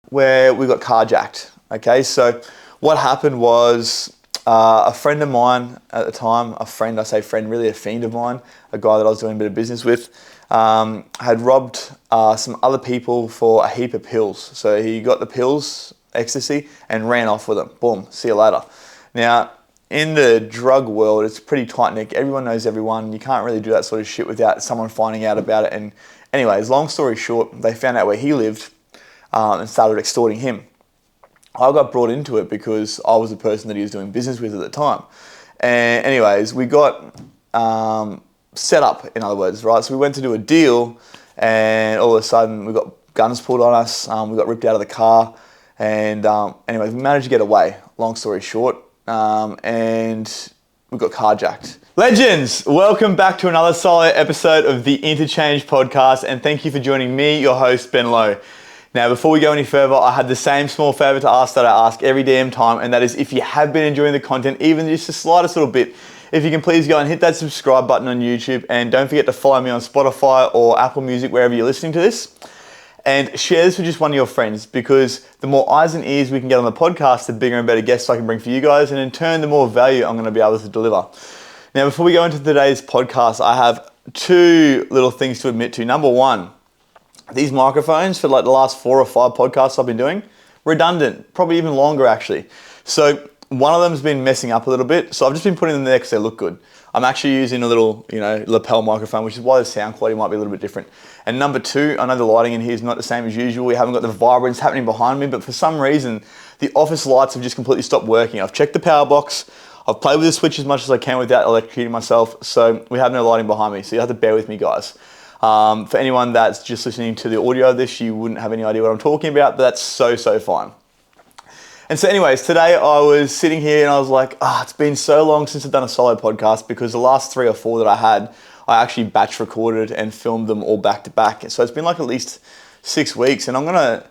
where we got carjacked. Okay, so what happened was a friend of mine at the time, I say friend, really a fiend of mine, a guy that I was doing a bit of business with, had robbed some other people for a heap of pills. So he got the pills, ecstasy, and ran off with them. Boom, see you later. Now, in the drug world, it's pretty tight-knit. Everyone knows everyone. You can't really do that sort of shit without someone finding out about it. And anyways, long story short, they found out where he lived and started extorting him. I got brought into it because I was the person that he was doing business with at the time. And anyways, we got set up, in other words, right? So we went to do a deal and all of a sudden we got guns pulled on us. We got ripped out of the car. And anyways, we managed to get away, long story short. And we got carjacked. Legends, welcome back to another solid episode of the Interchange Podcast. And thank you for joining me, your host, Ben Lowe. Now, before we go any further, I had the same small favor to ask that I ask every damn time, and that is if you have been enjoying the content, even just the slightest little bit, if you can please go and hit that subscribe button on YouTube, and don't forget to follow me on Spotify or Apple Music, wherever you're listening to this, and share this with just one of your friends, because the more eyes and ears we can get on the podcast, the bigger and better guests I can bring for you guys, and in turn, the more value I'm going to be able to deliver. Now, before we go into today's podcast, I have two little things to admit to. Number one, these microphones for like the last 4 or 5 podcasts I've been doing, redundant, probably even longer actually. So one of them's been messing up a little bit. So I've just been putting them there because they look good. I'm actually using a little, lapel microphone, which is why the sound quality might be a little bit different. And number two, I know the lighting in here is not the same as usual. We haven't got the vibrance happening behind me, but for some reason, the office lights have just completely stopped working. I've checked the power box. I've played with the switch as much as I can without electrocuting myself. So we have no lighting behind me. So you have to bear with me, guys. For anyone that's just listening to the audio of this, you wouldn't have any idea what I'm talking about, but that's so fine. And so anyways, today I was sitting here and I was like, it's been so long since I've done a solo podcast, because the last 3 or 4 that I had, I actually batch recorded and filmed them all back to back. So it's been like at least 6 weeks, and I'm going to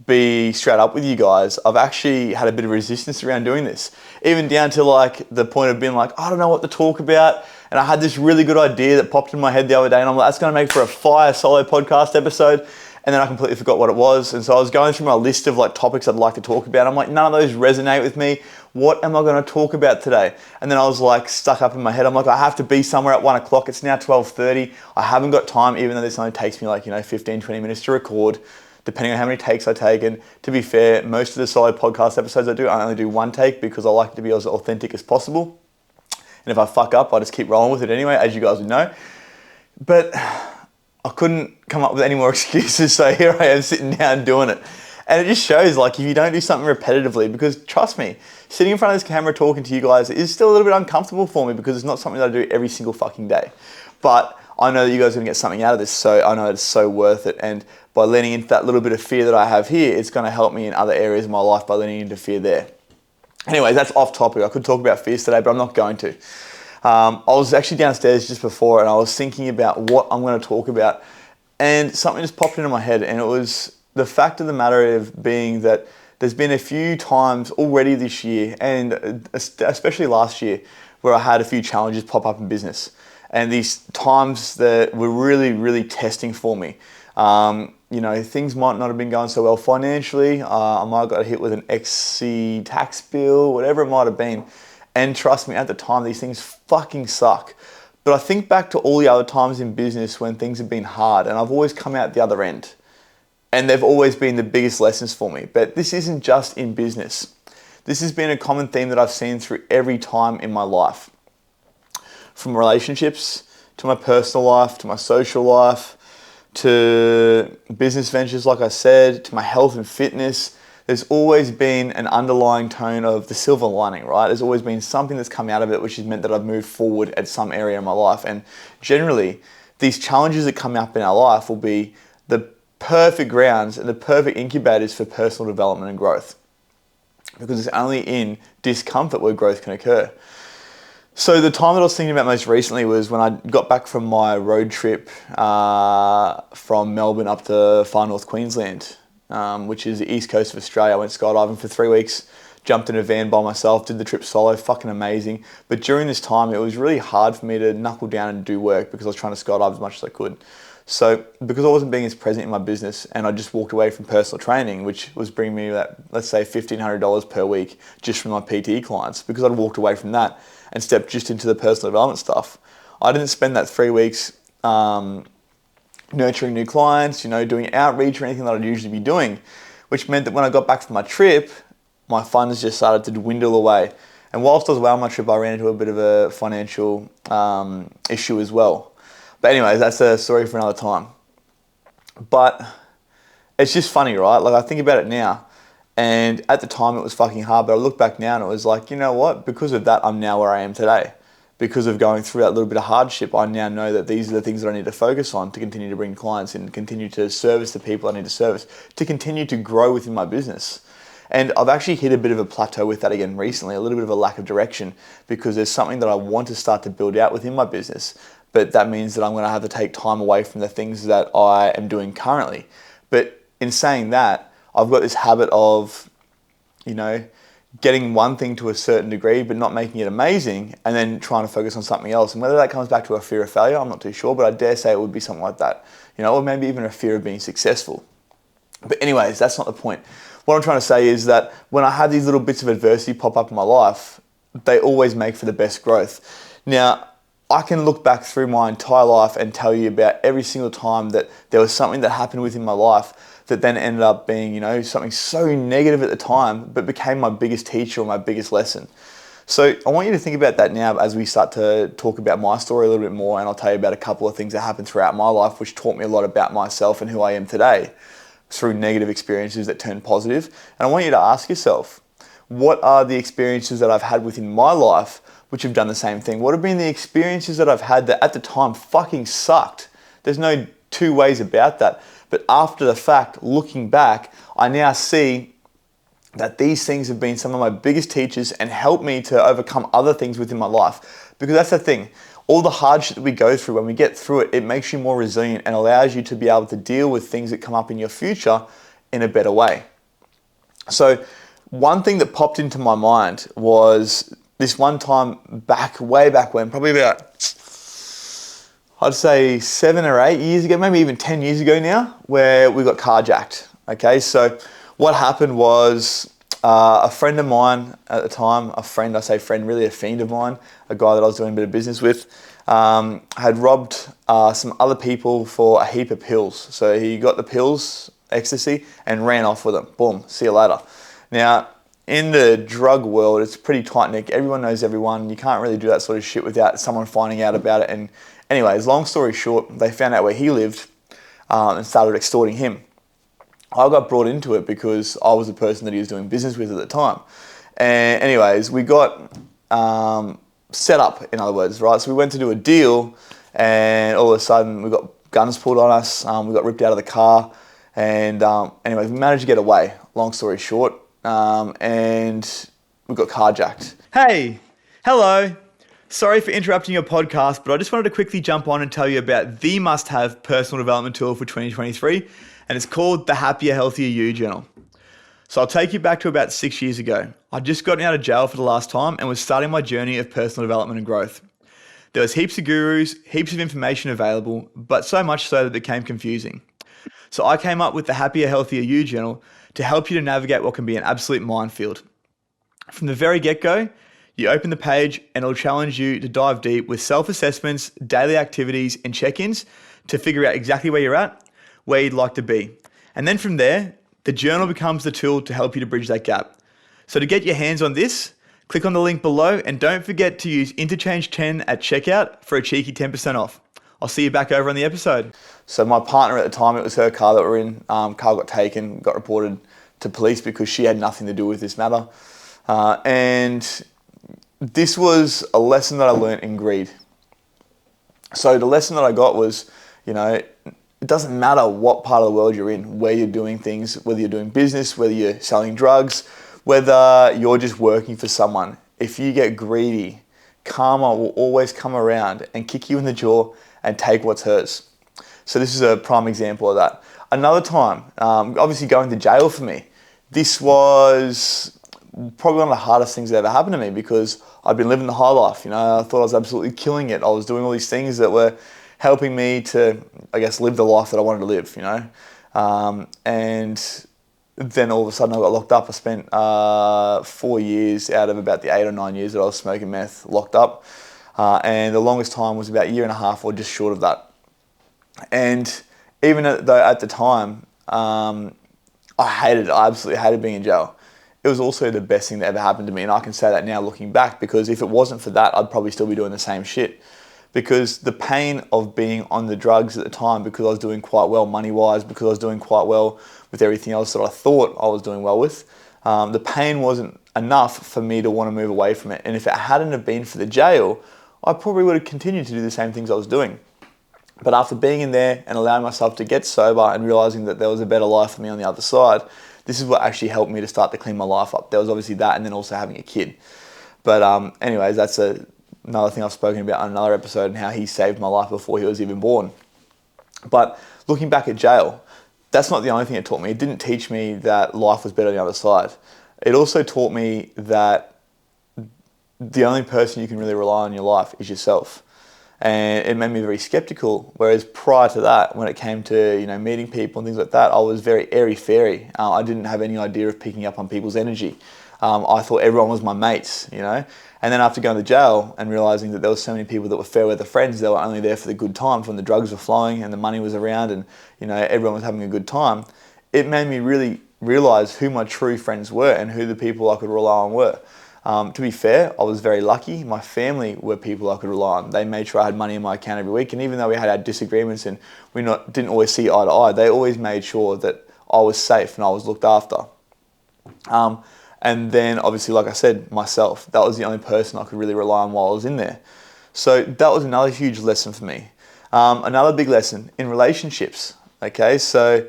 be straight up with you guys. I've actually had a bit of resistance around doing this, even down to like the point of being like, I don't know what to talk about. And I had this really good idea that popped in my head the other day, and I'm like, that's going to make for a fire solo podcast episode. And then I completely forgot what it was. And so I was going through my list of like topics I'd like to talk about. I'm like, none of those resonate with me. What am I going to talk about today? And then I was like stuck up in my head. I'm like, I have to be somewhere at 1 o'clock. It's now 12:30. I haven't got time, even though this only takes me like, 15, 20 minutes to record, depending on how many takes I take. And to be fair, most of the solo podcast episodes I only do 1 take, because I like it to be as authentic as possible. And if I fuck up, I just keep rolling with it anyway, as you guys would know. But I couldn't come up with any more excuses, so here I am sitting down doing it. And it just shows, like, if you don't do something repetitively, because trust me, sitting in front of this camera talking to you guys is still a little bit uncomfortable for me, because it's not something that I do every single fucking day. But I know that you guys are going to get something out of this, so I know it's so worth it. And by leaning into that little bit of fear that I have here, it's going to help me in other areas of my life by leaning into fear there. Anyway, that's off topic. I could talk about fears today, but I'm not going to. I was actually downstairs just before, and I was thinking about what I'm going to talk about, and something just popped into my head, and it was the fact of the matter of being that there's been a few times already this year, and especially last year, where I had a few challenges pop up in business, and these times that were really testing for me. Things might not have been going so well financially. I might have got hit with an XC tax bill, whatever it might have been. And trust me, at the time, these things fucking suck. But I think back to all the other times in business when things have been hard, and I've always come out the other end. And they've always been the biggest lessons for me. But this isn't just in business. This has been a common theme that I've seen through every time in my life. From relationships, to my personal life, to my social life, to business ventures, like I said, to my health and fitness. There's always been an underlying tone of the silver lining, right? There's always been something that's come out of it, which has meant that I've moved forward at some area in my life. And generally, these challenges that come up in our life will be the perfect grounds and the perfect incubators for personal development and growth. Because it's only in discomfort where growth can occur. So the time that I was thinking about most recently was when I got back from my road trip from Melbourne up to far north Queensland, which is the east coast of Australia. I went skydiving for 3 weeks, jumped in a van by myself, did the trip solo, fucking amazing. But during this time, it was really hard for me to knuckle down and do work because I was trying to skydive as much as I could. So because I wasn't being as present in my business and I just walked away from personal training, which was bringing me that, let's say $1,500 per week just from my PT clients, because I'd walked away from that and stepped just into the personal development stuff, I didn't spend that 3 weeks nurturing new clients, doing outreach or anything that I'd usually be doing, which meant that when I got back from my trip, my funds just started to dwindle away. And whilst I was away on my trip, I ran into a bit of a financial issue as well. But anyways, that's a story for another time. But it's just funny, right? Like, I think about it now, and at the time it was fucking hard, but I look back now and it was like, you know what? Because of that, I'm now where I am today. Because of going through that little bit of hardship, I now know that these are the things that I need to focus on to continue to bring clients in, continue to service the people I need to service, to continue to grow within my business. And I've actually hit a bit of a plateau with that again recently, a little bit of a lack of direction, because there's something that I want to start to build out within my business. But that means that I'm going to have to take time away from the things that I am doing currently. But in saying that, I've got this habit of, getting one thing to a certain degree, but not making it amazing, and then trying to focus on something else. And whether that comes back to a fear of failure, I'm not too sure, but I dare say it would be something like that, or maybe even a fear of being successful. But anyways, that's not the point. What I'm trying to say is that when I have these little bits of adversity pop up in my life, they always make for the best growth. Now, I can look back through my entire life and tell you about every single time that there was something that happened within my life that then ended up being, something so negative at the time, but became my biggest teacher or my biggest lesson. So I want you to think about that now as we start to talk about my story a little bit more, and I'll tell you about a couple of things that happened throughout my life which taught me a lot about myself and who I am today through negative experiences that turned positive. And I want you to ask yourself, what are the experiences that I've had within my life which have done the same thing? What have been the experiences that I've had that at the time fucking sucked? There's no two ways about that. But after the fact, looking back, I now see that these things have been some of my biggest teachers and helped me to overcome other things within my life. Because that's the thing, all the hardship that we go through, when we get through it, it makes you more resilient and allows you to be able to deal with things that come up in your future in a better way. So one thing that popped into my mind was this one time way back when, probably about, I'd say 7 or 8 years ago, maybe even 10 years ago now, where we got carjacked. Okay, so what happened was a friend of mine at the time, I say friend, really a fiend of mine, a guy that I was doing a bit of business with, had robbed some other people for a heap of pills. So he got the pills, ecstasy, and ran off with them. Boom, see you later. Now, in the drug world, it's pretty tight-knit. Everyone knows everyone. You can't really do that sort of shit without someone finding out about it. And anyways, long story short, they found out where he lived and started extorting him. I got brought into it because I was the person that he was doing business with at the time. And anyways, we got set up, in other words, right? So we went to do a deal, and all of a sudden we got guns pulled on us. We got ripped out of the car. And anyways, we managed to get away, long story short. And we got carjacked. Hey, hello. Sorry for interrupting your podcast, but I just wanted to quickly jump on and tell you about the must-have personal development tool for 2023, and it's called the Happier, Healthier You Journal. So I'll take you back to about 6 years ago. I'd just gotten out of jail for the last time and was starting my journey of personal development and growth. There was heaps of gurus, heaps of information available, but so much so that it became confusing. So I came up with the Happier, Healthier You Journal to help you to navigate what can be an absolute minefield. From the very get-go, you open the page and it'll challenge you to dive deep with self-assessments, daily activities, and check-ins to figure out exactly where you're at, where you'd like to be. And then from there, the journal becomes the tool to help you to bridge that gap. So to get your hands on this, click on the link below and don't forget to use INTOCHANGE10 at checkout for a cheeky 10% off. I'll see you back over on the episode. So my partner at the time, it was her car that we're in. Car got taken, got reported to police because she had nothing to do with this matter. And this was a lesson that I learned in greed. So the lesson that I got was, it doesn't matter what part of the world you're in, where you're doing things, whether you're doing business, whether you're selling drugs, whether you're just working for someone. If you get greedy, karma will always come around and kick you in the jaw and take what's hers. So this is a prime example of that. Another time, obviously going to jail for me, this was probably one of the hardest things that ever happened to me because I'd been living the high life. I thought I was absolutely killing it. I was doing all these things that were helping me to, I guess, live the life that I wanted to live, you know. And then all of a sudden I got locked up. I spent 4 years out of about the 8 or 9 years that I was smoking meth locked up. And the longest time was about a year and a half or just short of that. And even though at the time, I absolutely hated being in jail. It was also the best thing that ever happened to me. And I can say that now looking back, because if it wasn't for that, I'd probably still be doing the same shit. Because the pain of being on the drugs at the time, because I was doing quite well money-wise, because I was doing quite well with everything else that I thought I was doing well with, the pain wasn't enough for me to want to move away from it. And if it hadn't have been for the jail, I probably would have continued to do the same things I was doing. But after being in there and allowing myself to get sober and realizing that there was a better life for me on the other side, this is what actually helped me to start to clean my life up. There was obviously that, and then also having a kid. But anyways, that's another thing I've spoken about on another episode, and how he saved my life before he was even born. But looking back at jail, that's not the only thing it taught me. It didn't teach me that life was better on the other side. It also taught me that the only person you can really rely on in your life is yourself. And it made me very skeptical. Whereas prior to that, when it came to, you know, meeting people and things like that, I was very airy-fairy. I didn't have any idea of picking up on people's energy. I thought everyone was my mates, you know. And then after going to jail and realizing that there were so many people that were fair weather friends, they were only there for the good times when the drugs were flowing and the money was around and, you know, everyone was having a good time. It made me really realize who my true friends were and who the people I could rely on were. To be fair, I was very lucky. My family were people I could rely on. They made sure I had money in my account every week. And even though we had our disagreements and we didn't always see eye to eye, they always made sure that I was safe and I was looked after. And then obviously, like I said, myself, that was the only person I could really rely on while I was in there. So that was another huge lesson for me. Another big lesson in relationships. Okay, so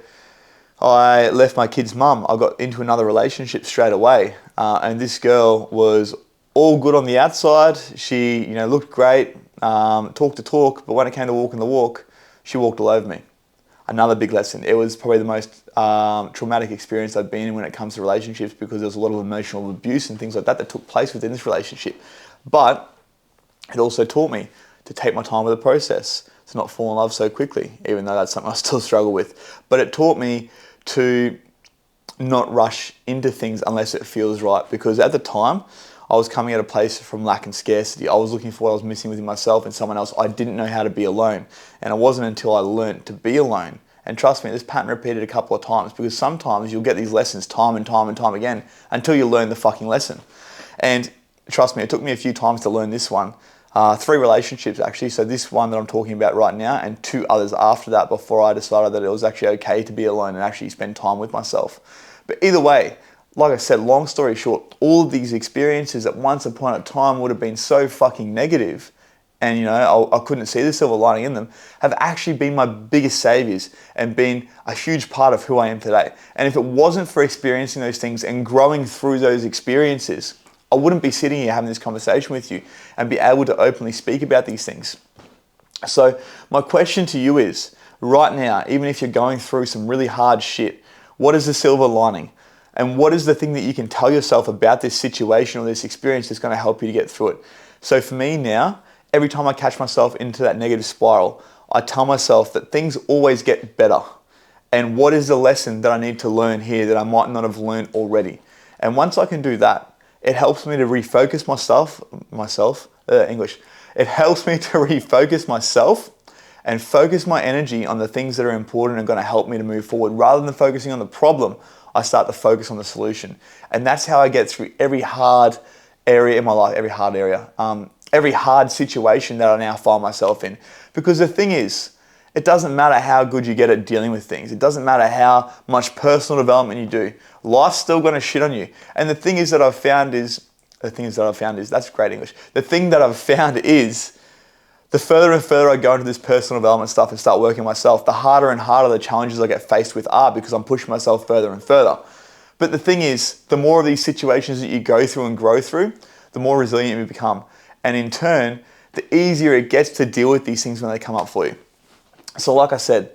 I left my kid's mum. I got into another relationship straight away. And this girl was all good on the outside. She, you know, looked great, talked the talk, but when it came to walking the walk, she walked all over me. Another big lesson. It was probably the most traumatic experience I've been in when it comes to relationships, because there was a lot of emotional abuse and things like that took place within this relationship. But it also taught me to take my time with the process, to not fall in love so quickly, even though that's something I still struggle with. But it taught me to not rush into things unless it feels right, because at the time I was coming at a place from lack and scarcity. I was looking for what I was missing within myself and someone else. I didn't know how to be alone, and it wasn't until I learned to be alone. And trust me, this pattern repeated a couple of times, because sometimes you'll get these lessons time and time and time again until you learn the fucking lesson. And trust me, it took me a few times to learn this one. 3 relationships actually, so this one that I'm talking about right now, and 2 others after that, before I decided that it was actually okay to be alone and actually spend time with myself. But either way, like I said, long story short, all of these experiences at once upon a time would have been so fucking negative, and you know, I couldn't see the silver lining in them, have actually been my biggest saviors and been a huge part of who I am today. And if it wasn't for experiencing those things and growing through those experiences, I wouldn't be sitting here having this conversation with you and be able to openly speak about these things. So my question to you is, right now, even if you're going through some really hard shit, what is the silver lining? And what is the thing that you can tell yourself about this situation or this experience that's going to help you to get through it? So for me now, every time I catch myself into that negative spiral, I tell myself that things always get better. And what is the lesson that I need to learn here that I might not have learned already? And once I can do that, it helps me to refocus It helps me to refocus myself and focus my energy on the things that are important and going to help me to move forward. Rather than focusing on the problem, I start to focus on the solution. And that's how I get through every hard area in my life, every hard situation that I now find myself in. Because the thing is, it doesn't matter how good you get at dealing with things. It doesn't matter how much personal development you do. Life's still going to shit on you. And the thing that I've found is, that's great English. The thing that I've found is, the further and further I go into this personal development stuff and start working myself, the harder and harder the challenges I get faced with are, because I'm pushing myself further and further. But the thing is, the more of these situations that you go through and grow through, the more resilient you become. And in turn, the easier it gets to deal with these things when they come up for you. So like I said,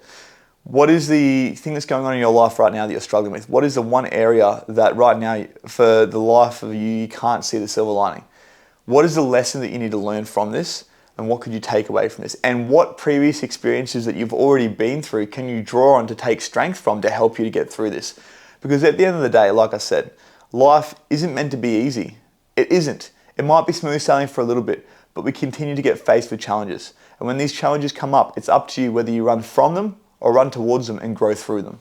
what is the thing that's going on in your life right now that you're struggling with? What is the one area that right now, for the life of you, you can't see the silver lining? What is the lesson that you need to learn from this? And what could you take away from this? And what previous experiences that you've already been through can you draw on to take strength from to help you to get through this? Because at the end of the day, like I said, life isn't meant to be easy. It isn't. It might be smooth sailing for a little bit, but we continue to get faced with challenges. And when these challenges come up, it's up to you whether you run from them or run towards them and grow through them.